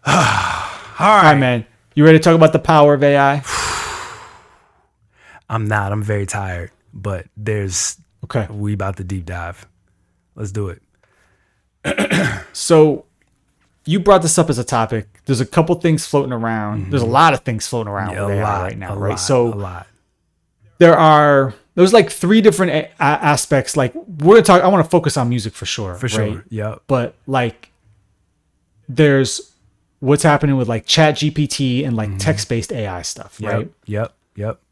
All right, man. You ready to talk about the power of AI? I'm not. I'm very tired, but we about to deep dive. Let's do it. So you brought this up as a topic. There's a couple things floating around. Mm-hmm. There's a lot of things floating around with AI right now, right? There's like three different aspects. Like I want to focus on music for sure. For sure. Yeah. But like there's what's happening with like ChatGPT and like text-based AI stuff, right? Yep.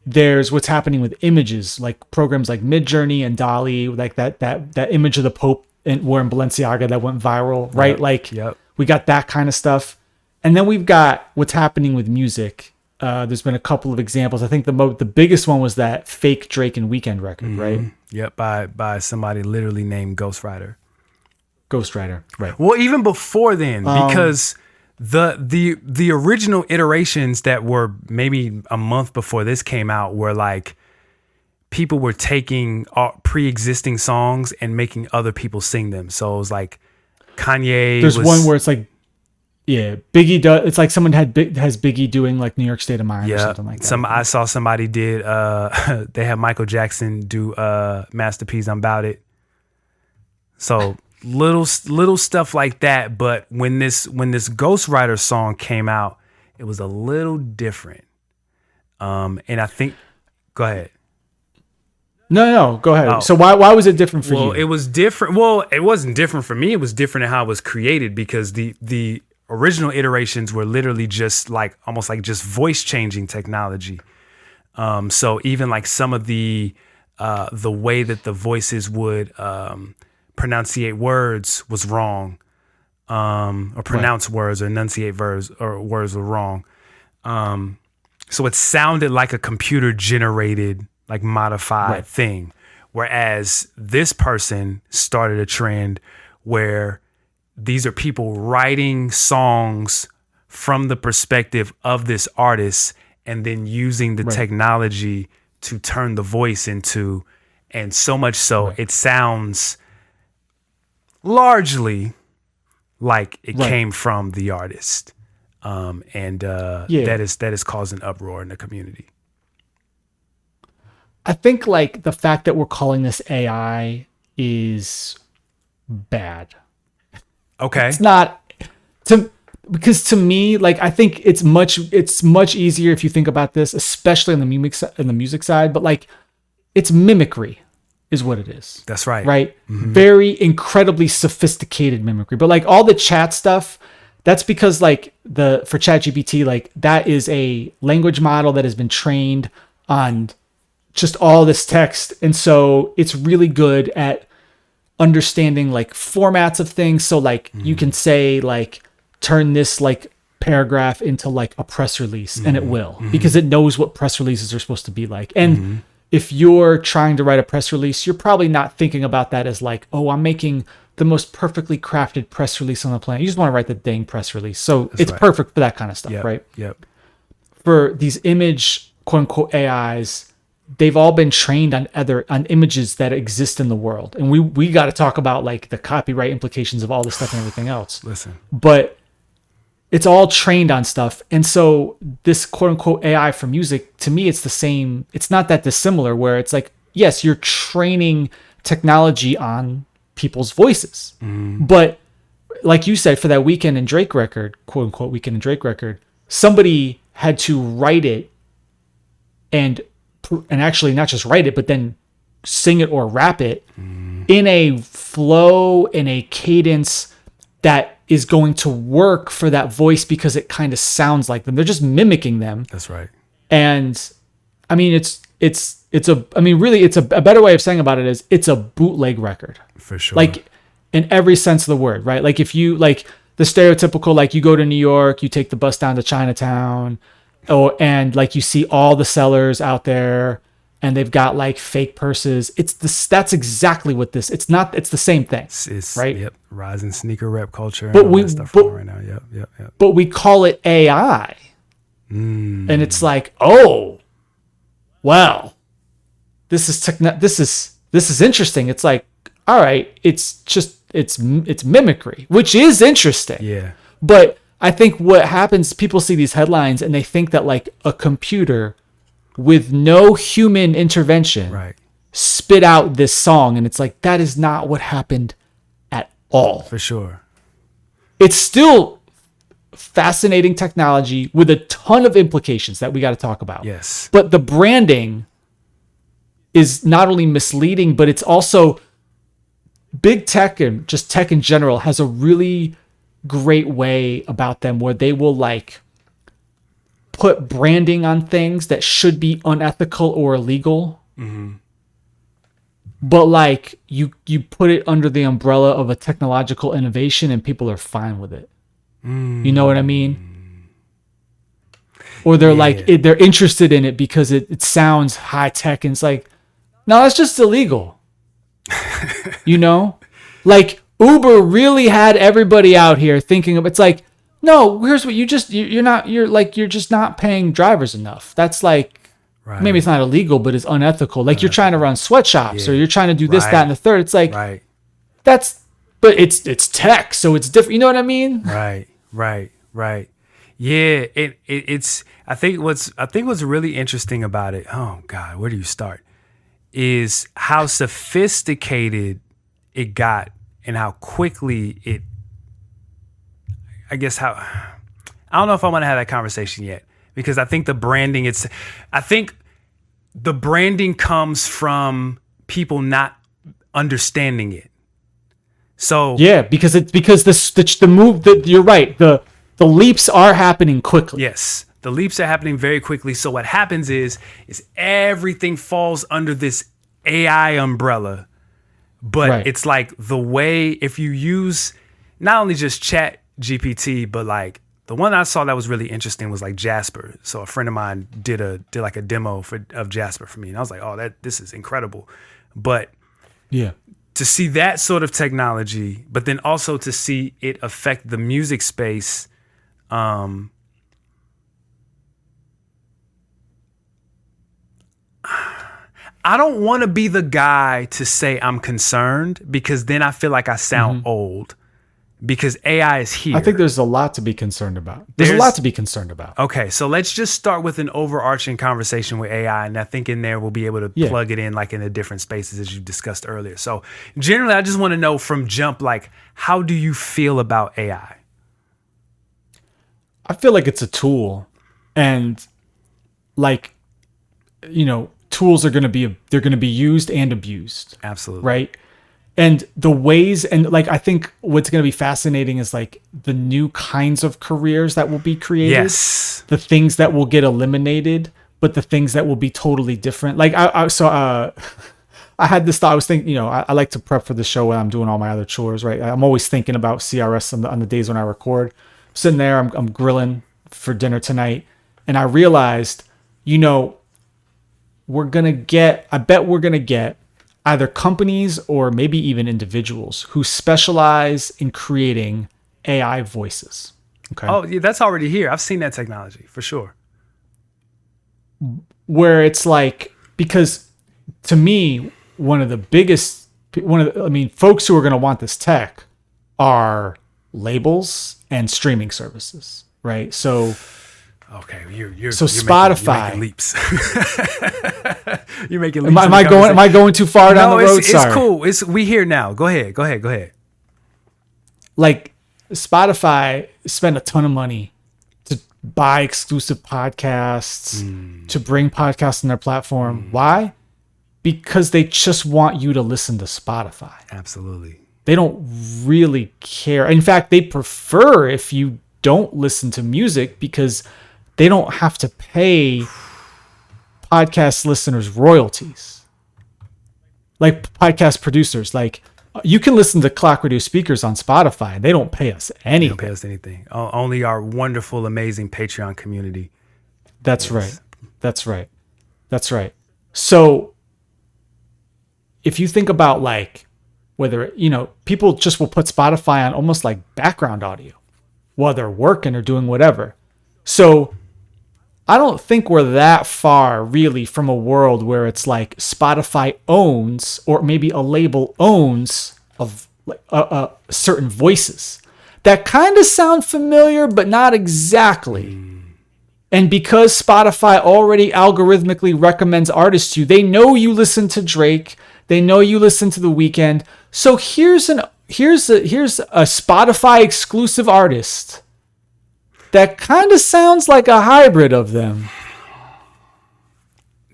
There's what's happening with images, like programs like Midjourney and DALL-E, like that image of the Pope wearing Balenciaga that went viral, right? We got that kind of stuff. And then we've got what's happening with music. There's been a couple of examples. I think the biggest one was that fake Drake and Weeknd record, right? Yep, by somebody literally named Ghostwriter. Right. Well, even before then, because the original iterations that were maybe a month before this came out were like people were taking pre-existing songs and making other people sing them. So it was like Kanye. There's one where it's like, Biggie does. It's like someone has Biggie doing like New York State of Mind or something like that. I saw somebody did. They had Michael Jackson do "Masterpiece." I'm About It. So little stuff like that. But when this Ghostwriter song came out, it was a little different. And I think, go ahead. No, go ahead. So why was it different for you? Well, it was different. Well, it wasn't different for me. It was different in how it was created because the original iterations were literally just like almost like just voice changing technology. So even like some of the way that the voices would pronunciate words was wrong, or pronounce words or enunciate words were wrong. So it sounded like a computer generated, like modified thing. Whereas this person started a trend where these are people writing songs from the perspective of this artist and then using the technology to turn the voice into, and so much so it sounds largely like it came from the artist. That is causing uproar in the community. I think like the fact that we're calling this AI is bad. Okay. It's not because to me, like I think it's much easier if you think about this, especially on the music side, but like it's mimicry is what it is. That's right. Right? Mm-hmm. Very incredibly sophisticated mimicry. But like all the chat stuff, that's because like for ChatGPT, like that is a language model that has been trained on just all this text. And so it's really good at understanding like formats of things. So like you can say like, turn this like paragraph into like a press release and it will, because it knows what press releases are supposed to be like. And if you're trying to write a press release, you're probably not thinking about that as like, oh, I'm making the most perfectly crafted press release on the planet. You just want to write the dang press release. So it's perfect for that kind of stuff, right? Yep. For these image, quote unquote, AIs, they've all been trained on images that exist in the world. And we got to talk about like the copyright implications of all this stuff and everything else. Listen. But it's all trained on stuff. And so this quote unquote AI for music, to me, it's the same. It's not that dissimilar where it's like, yes, you're training technology on people's voices. But like you said, for that Weeknd and Drake record, quote unquote Weeknd and Drake record, somebody had to write it and actually not just write it, but then sing it or rap it in a flow, in a cadence that is going to work for that voice because it kind of sounds like them. They're just mimicking them. That's right. And I mean, a better way of saying about it is it's a bootleg record. For sure. Like in every sense of the word, right? Like if you like the stereotypical, like you go to New York, you take the bus down to Chinatown, and like you see all the sellers out there and they've got like fake purses. That's exactly what this, it's the same thing. It's right. Yep. Rising sneaker rap culture. But and all that stuff right now. Yep. But we call it AI. And it's like, oh, well, this is interesting. It's like, all right, it's mimicry, which is interesting. Yeah. But I think what happens, people see these headlines and they think that like a computer with no human intervention Right. spit out this song. And it's like, that is not what happened at all. For sure. It's still fascinating technology with a ton of implications that we got to talk about. Yes. But the branding is not only misleading, but it's also big tech, and just tech in general has a really great way about them where they will like put branding on things that should be unethical or illegal. But like you put it under the umbrella of a technological innovation and people are fine with it. You know what I mean? Or they're like, they're interested in it because it sounds high tech, and it's like, no, that's just illegal. You know, like Uber really had everybody out here thinking of, it's like, no, here's what you're just not paying drivers enough. That's like, Right. maybe it's not illegal, but it's unethical. Like you're trying to run sweatshops or you're trying to do this, that, and the third. It's like, but it's tech, so it's different. You know what I mean? Right. Yeah, it's. I think what's really interesting about it. Oh God, where do you start? Is how sophisticated it got and how quickly it. I guess how. I don't know if I want to have that conversation yet, because I think the branding. I think the branding comes from people not understanding it. So yeah, because the move that you're right. The leaps are happening quickly. Yes, the leaps are happening very quickly. So what happens is everything falls under this AI umbrella. But it's like the way, if you use not only just Chat GPT, but like the one I saw that was really interesting was like Jasper. So a friend of mine did like a demo of Jasper for me, and I was like, oh, this is incredible. But yeah, to see that sort of technology, but then also to see it affect the music space. I don't want to be the guy to say I'm concerned, because then I feel like I sound old, because AI is here. I think there's a lot to be concerned about. There's a lot to be concerned about. Okay, so let's just start with an overarching conversation with AI, and I think in there we'll be able to plug it in like in the different spaces as you discussed earlier. So generally, I just want to know from jump, like, how do you feel about AI? I feel like it's a tool, and like, you know, tools are going to be used and abused. Absolutely. Right. And the ways, and like, I think what's going to be fascinating is like the new kinds of careers that will be created. Yes. The things that will get eliminated, but the things that will be totally different. Like I had this thought. I was thinking, you know, I like to prep for the show when I'm doing all my other chores, right? I'm always thinking about CRS on the days when I record. I'm sitting there, I'm grilling for dinner tonight, and I realized, you know, I bet we're going to get either companies or maybe even individuals who specialize in creating AI voices. Okay. Oh, yeah, that's already here. I've seen that technology for sure. Where it's like, because to me, folks who are going to want this tech are labels and streaming services, right? So, okay, so Spotify. You're making leaps. You're making leaps. Am I going too far down the road? It's cool. We here now. Go ahead. Like Spotify spent a ton of money to buy exclusive podcasts, to bring podcasts on their platform. Why? Because they just want you to listen to Spotify. Absolutely. They don't really care. In fact, they prefer if you don't listen to music, because they don't have to pay podcast listeners royalties. Like podcast producers, like you can listen to Clock Radio Speakers on Spotify. They don't pay us anything. They don't pay us anything. Only our wonderful, amazing Patreon community. That's right. That's right. So if you think about like whether, you know, people just will put Spotify on almost like background audio while they're working or doing whatever. So I don't think we're that far really from a world where it's like Spotify owns, or maybe a label owns, of certain voices. that kind of sound familiar, but not exactly. And because Spotify already algorithmically recommends artists to you, they know you listen to Drake, they know you listen to The Weeknd. So here's a Spotify exclusive artist that kind of sounds like a hybrid of them.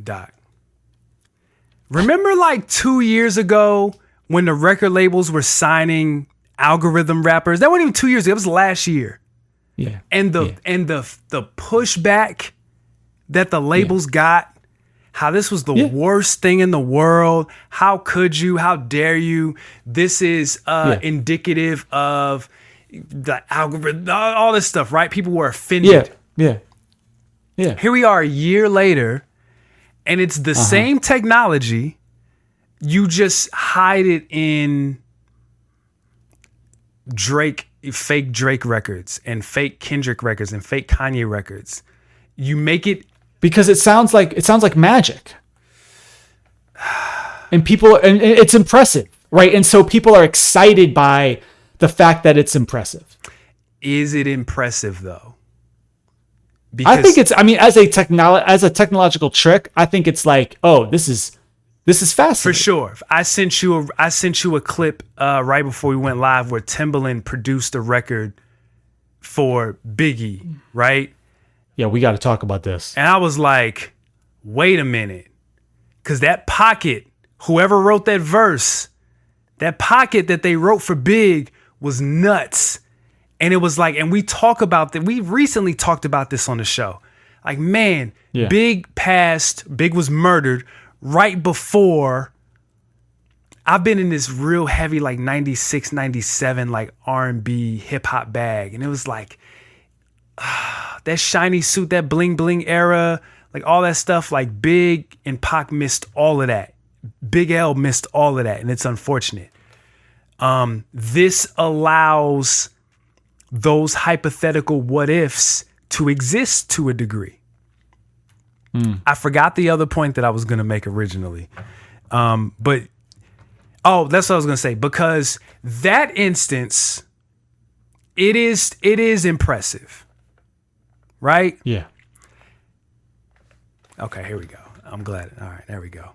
Doc, remember like 2 years ago when the record labels were signing algorithm rappers? That wasn't even 2 years ago. It was last year. Yeah. And the pushback that the labels got, how this was the worst thing in the world. How could you? How dare you? This is indicative of the algorithm, all this stuff, right? People were offended. Yeah. Here we are a year later, and it's the same technology. You just hide it in fake Drake records and fake Kendrick records and fake Kanye records. You make it because it sounds like magic, and it's impressive, right? And so people are excited by the fact that it's impressive. Is it impressive though? Because I think it's. I mean, as a technological trick, I think it's like, oh, this is fascinating. For sure. I sent you a clip right before we went live where Timbaland produced a record for Biggie, right? Yeah, we got to talk about this. And I was like, wait a minute. Because that pocket, whoever wrote that verse, that pocket that they wrote for Big was nuts. And it was like, and we recently talked about this on the show. Like, man, Big was murdered right before. I've been in this real heavy like 96, 97 like R&B hip hop bag. And it was like that shiny suit, that bling bling era, like all that stuff, like Big and Pac missed all of that. Big L missed all of that. And it's unfortunate. This allows those hypothetical what ifs to exist to a degree. I forgot the other point that I was going to make originally. That's what I was going to say. Because that instance, it is impressive. Right? Yeah. Okay, here we go. I'm glad. All right, there we go.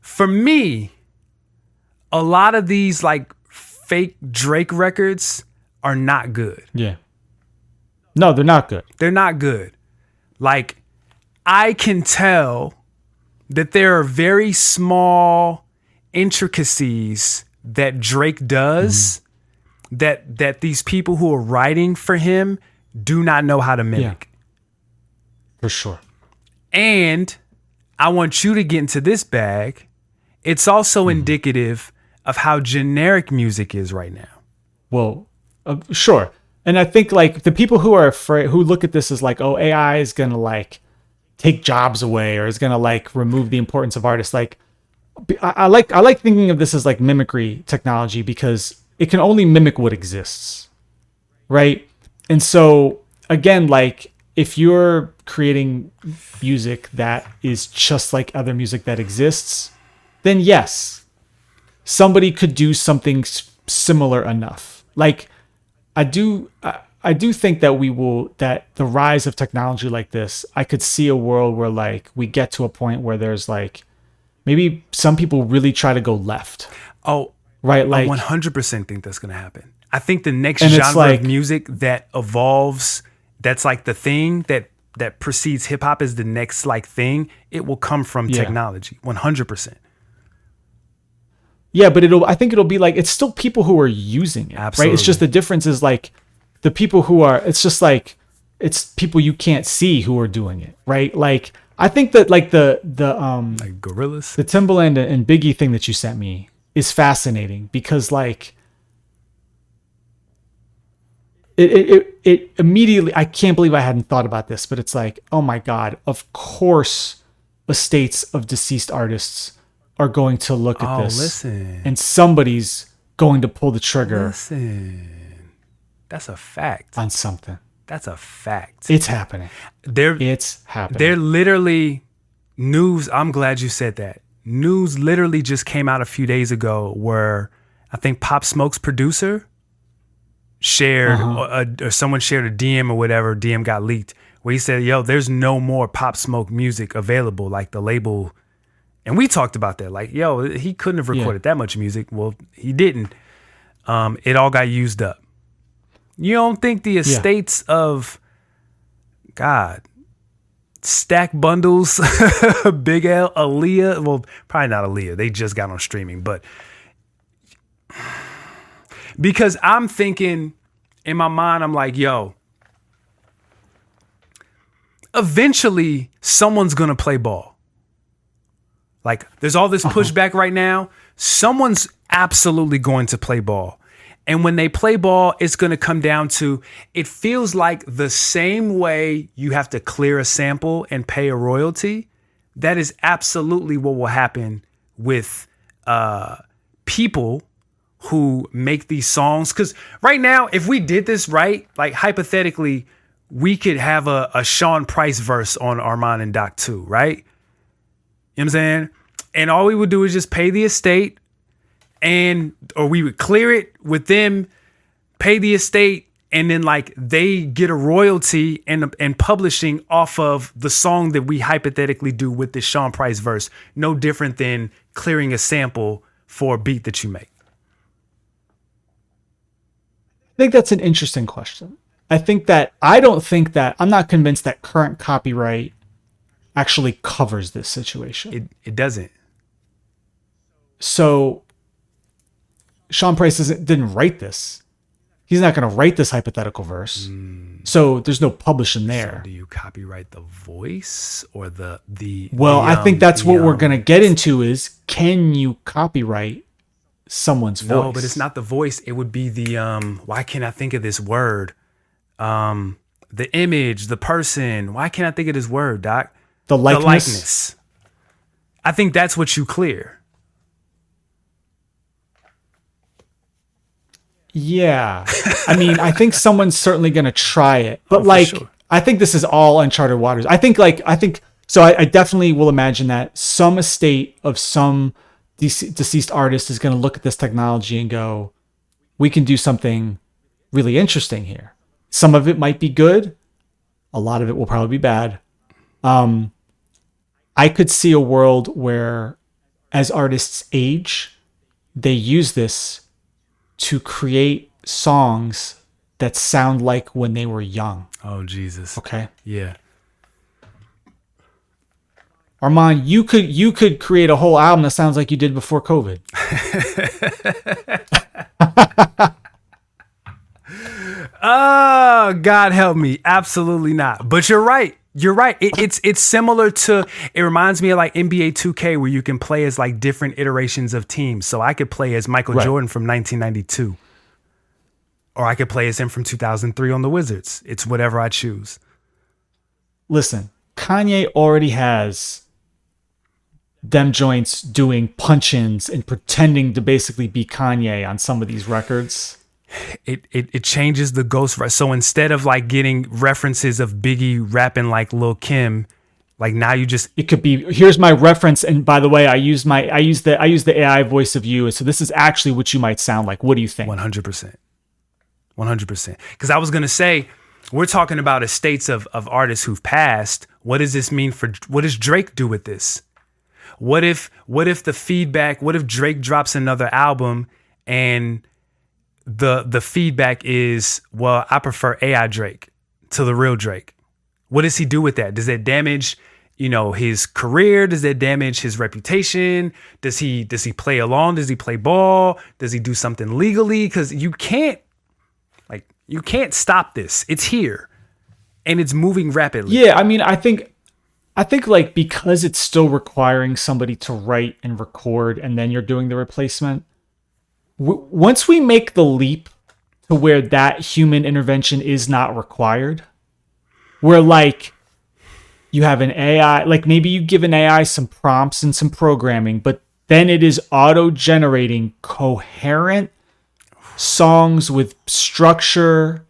For me, a lot of these like fake Drake records are not good. Yeah. No, they're not good. They're not good. Like, I can tell that there are very small intricacies that Drake does that these people who are writing for him do not know how to mimic. Yeah. For sure. And I want you to get into this bag. It's also indicative of how generic music is right now. Well, sure. And I think like the people who are afraid, who look at this as like, oh, AI is going to like take jobs away or is going to like remove the importance of artists. Like I like thinking of this as like mimicry technology because it can only mimic what exists. Right. And so again, like if you're creating music that is just like other music that exists, then yes, somebody could do something similar enough. Like I do think that that the rise of technology like this, I could see a world where like we get to a point where there's like maybe some people really try to go left. Oh, right. Like I 100% think that's going to happen. I think the next genre of music that evolves, that's like the thing that precedes hip hop is the next like thing. It will come from technology, 100%. Yeah, but I think it'll be like, it's still people who are using it, Absolutely. right? It's just the difference is like the people who are, it's just like, it's people you can't see who are doing it, right? Like, I think that like the like gorillas, the Timbaland and Biggie thing that you sent me is fascinating because like, it immediately, I can't believe I hadn't thought about this, but it's like, oh my God, of course, estates of deceased artists are going to look at this. Listen. And somebody's going to pull the trigger. Listen. That's a fact. On something. That's a fact. It's happening. It's happening. They're literally news. I'm glad you said that. News literally just came out a few days ago where I think Pop Smoke's producer shared or someone shared a DM or whatever, DM got leaked, where he said, yo, there's no more Pop Smoke music available, like the label. And we talked about that, like, yo, he couldn't have recorded that much music. Well, he didn't. It all got used up. You don't think the estates of, God, Stack Bundles, Big L, Aaliyah, well, probably not Aaliyah, they just got on streaming, but because I'm thinking in my mind, I'm like, yo, eventually someone's gonna play ball. Like, there's all this pushback right now. Someone's absolutely going to play ball. And when they play ball, it's going to come down to, it feels like the same way you have to clear a sample and pay a royalty. That is absolutely what will happen with people who make these songs. Because right now, if we did this right, like hypothetically, we could have a Sean Price verse on Armand and Doc 2, right? You know what I'm saying? And all we would do is just pay the estate, or we would clear it with them, pay the estate, and then like they get a royalty and publishing off of the song that we hypothetically do with this Sean Price verse. No different than clearing a sample for a beat that you make. I think that's an interesting question. I'm not convinced that current copyright actually covers this situation. It doesn't. So Sean Price didn't write this. He's not going to write this hypothetical verse. So there's no publishing there. So do you copyright the voice or the Well, I think that's what we're going to get into is, can you copyright someone's voice? No, but it's not the voice. It would be the why can't I think of this word? The image, the person. Why can't I think of this word, Doc? The likeness. The likeness. I think that's what you clear. Yeah. I mean, I think someone's certainly going to try it. But sure. I think this is all uncharted waters. I definitely will imagine that some estate of some deceased artist is going to look at this technology and go, we can do something really interesting here. Some of it might be good. A lot of it will probably be bad. I could see a world where as artists age, they use this to create songs that sound like when they were young. Oh, Jesus. Okay. Yeah. Armand, you could create a whole album that sounds like you did before COVID. Oh, God help me. Absolutely not. But you're right. You're right. It's similar to, it reminds me of like NBA 2K, where you can play as like different iterations of teams. So I could play as Michael Jordan from 1992, or I could play as him from 2003 on the Wizards. It's whatever I choose. Listen, Kanye already has them joints doing punch-ins and pretending to basically be Kanye on some of these records. It changes the ghost. So instead of like getting references of Biggie rapping like Lil Kim, like now you just, it could be, here's my reference, and by the way, I use the AI voice of you, so this is actually what you might sound like. What do you think? 100%. Because I was gonna say, we're talking about estates of artists who've passed. What does this mean what does Drake do with this? What if the feedback? What if Drake drops another album and the feedback is, well, I prefer aidrake to the real Drake? What does he do with that? Does that damage, his career? Does that damage his reputation? Does he play along? Does he play ball? Does he do something legally? Because you can't stop this. It's here and it's moving rapidly. Yeah, I mean, I think like, because it's still requiring somebody to write and record, and then you're doing the replacement. Once we make the leap to where that human intervention is not required, where like you have an AI, like maybe you give an AI some prompts and some programming, but then it is auto-generating coherent songs with structure.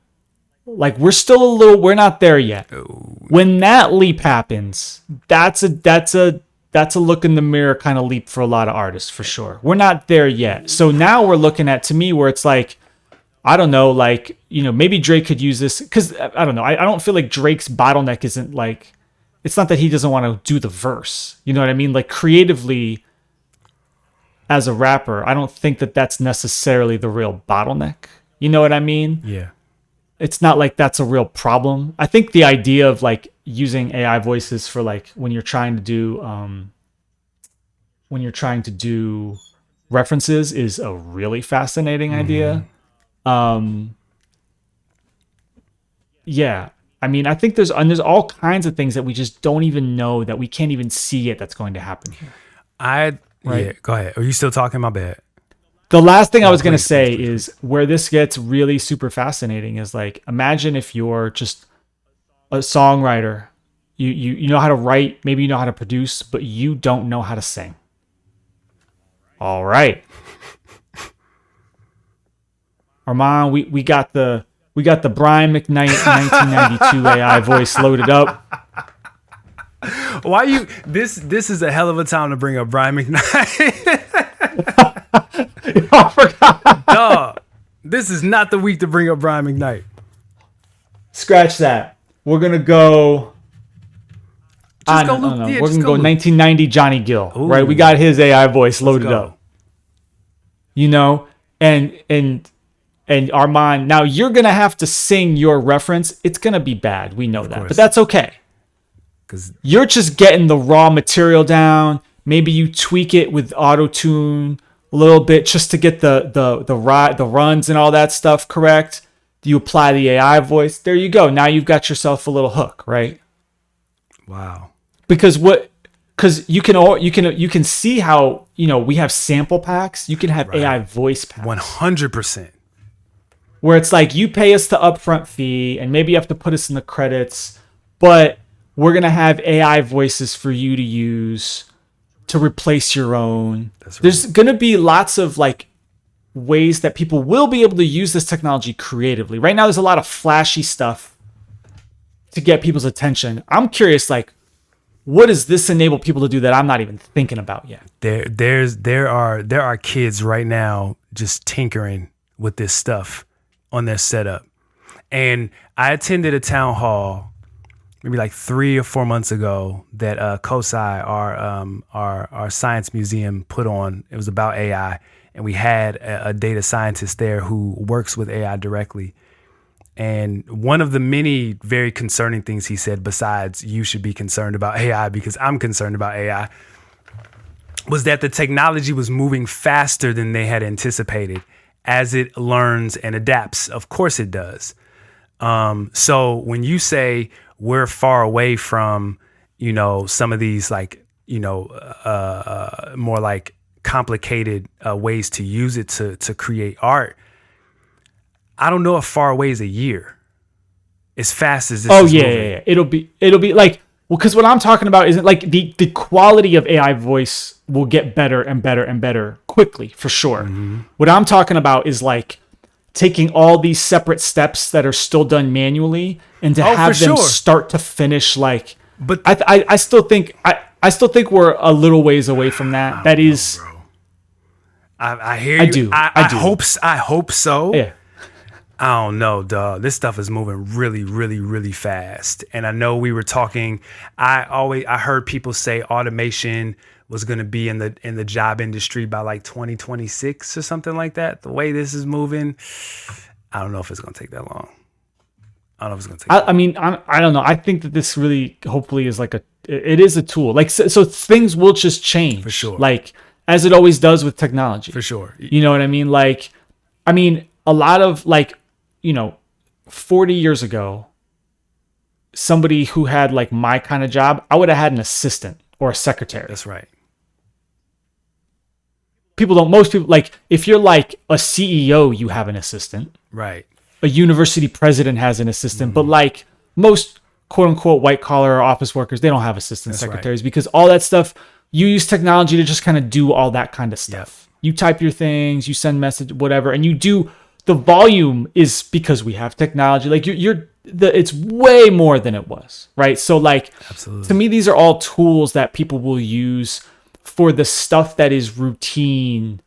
Like we're not there yet. When that leap happens, that's a look in the mirror kind of leap for a lot of artists, for sure. We're not there yet. So now we're looking at, to me, where it's like, I don't know, like, maybe Drake could use this because I don't know. I don't feel like Drake's bottleneck isn't like, it's not that he doesn't want to do the verse. You know what I mean? Like creatively as a rapper, I don't think that that's necessarily the real bottleneck. You know what I mean? Yeah. It's not like that's a real problem. I think the idea of like using AI voices for like when you're trying to do references is a really fascinating idea. Yeah. I mean, I think there's all kinds of things that we just don't even know, that we can't even see it, that's going to happen here. Right? Yeah, go ahead. Are you still talking? My bad. The last thing I was going to say is where this gets really super fascinating is like, imagine if you're just a songwriter, you know how to write, maybe you know how to produce, but you don't know how to sing. All right. Armand, we got the Brian McKnight 1992 AI voice loaded up. Why you this is a hell of a time to bring up Brian McKnight. I forgot. Duh. This is not the week to bring up Brian McKnight. Scratch that. We're gonna go. Just go loop. We're gonna go 1990 Johnny Gill. Ooh. Right? We got his AI voice loaded up. And Armand, now you're gonna have to sing your reference. It's gonna be bad. We know that, but that's okay. Because you're just getting the raw material down. Maybe you tweak it with auto-tune a little bit just to get the runs and all that stuff correct. You apply the AI voice. There you go. Now you've got yourself a little hook, right? Wow. Because you can see how, we have sample packs. You can have AI voice packs. 100%. Where it's like you pay us the upfront fee and maybe you have to put us in the credits, but we're going to have AI voices for you to use to replace your own. That's right. There's going to be lots of like ways that people will be able to use this technology creatively. Right now, there's a lot of flashy stuff to get people's attention. I'm curious, like, what does this enable people to do that I'm not even thinking about yet? There are kids right now just tinkering with this stuff on their setup. And I attended a town hall maybe like 3 or 4 months ago that COSI, our science museum, put on. It was about AI, and we had a data scientist there who works with AI directly. And one of the many very concerning things he said, besides you should be concerned about AI because I'm concerned about AI, was that the technology was moving faster than they had anticipated as it learns and adapts. Of course it does. So when you say we're far away from, some of these like, more like complicated ways to use it to create art, I don't know if far away is a year. As fast as this is moving. Yeah. It'll be like, well, because what I'm talking about isn't like the quality of AI voice will get better and better and better quickly, for sure. Mm-hmm. What I'm talking about is like taking all these separate steps that are still done manually and to have them start to finish. Like, but I still think we're a little ways away from that. That is, bro. I hear you. I hope so. Yeah. I don't know, dog. This stuff is moving really, really, really fast. And I know we were talking. I heard people say automation was going to be in the job industry by like 2026 or something like that. The way this is moving, I don't know if it's going to take that long. I don't know if it's going to take. I don't know. I think that this really, hopefully, is like it is a tool. Like so things will just change for sure. Like as it always does with technology. For sure. You know what I mean? Like, a lot of like, 40 years ago, somebody who had like my kind of job, I would have had an assistant or a secretary. That's right. Most people, like, if you're like a CEO, you have an assistant. Right. A university president has an assistant, but like most quote unquote white collar office workers, they don't have assistant secretaries because all that stuff, you use technology to just kind of do all that kind of stuff. Yep. You type your things, you send message, whatever, and you do. The volume is because we have technology. Like it's way more than it was, right? So like, absolutely. To me, these are all tools that people will use for the stuff that is routine.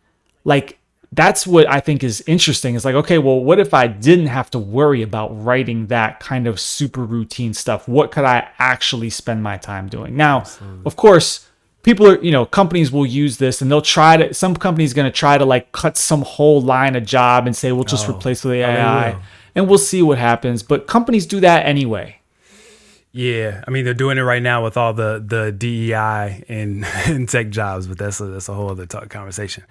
Like that's what I think is interesting. It's like, okay, well, what if I didn't have to worry about writing that kind of super routine stuff? What could I actually spend my time doing? Now, of course, people are, companies will use this and they'll try to, some companies going to try to like cut some whole line of job and say, we'll just replace with they AI will. and we'll see what happens. But companies do that anyway. Yeah, I mean they're doing it right now with all the DEI and, and tech jobs, but that's a whole other conversation.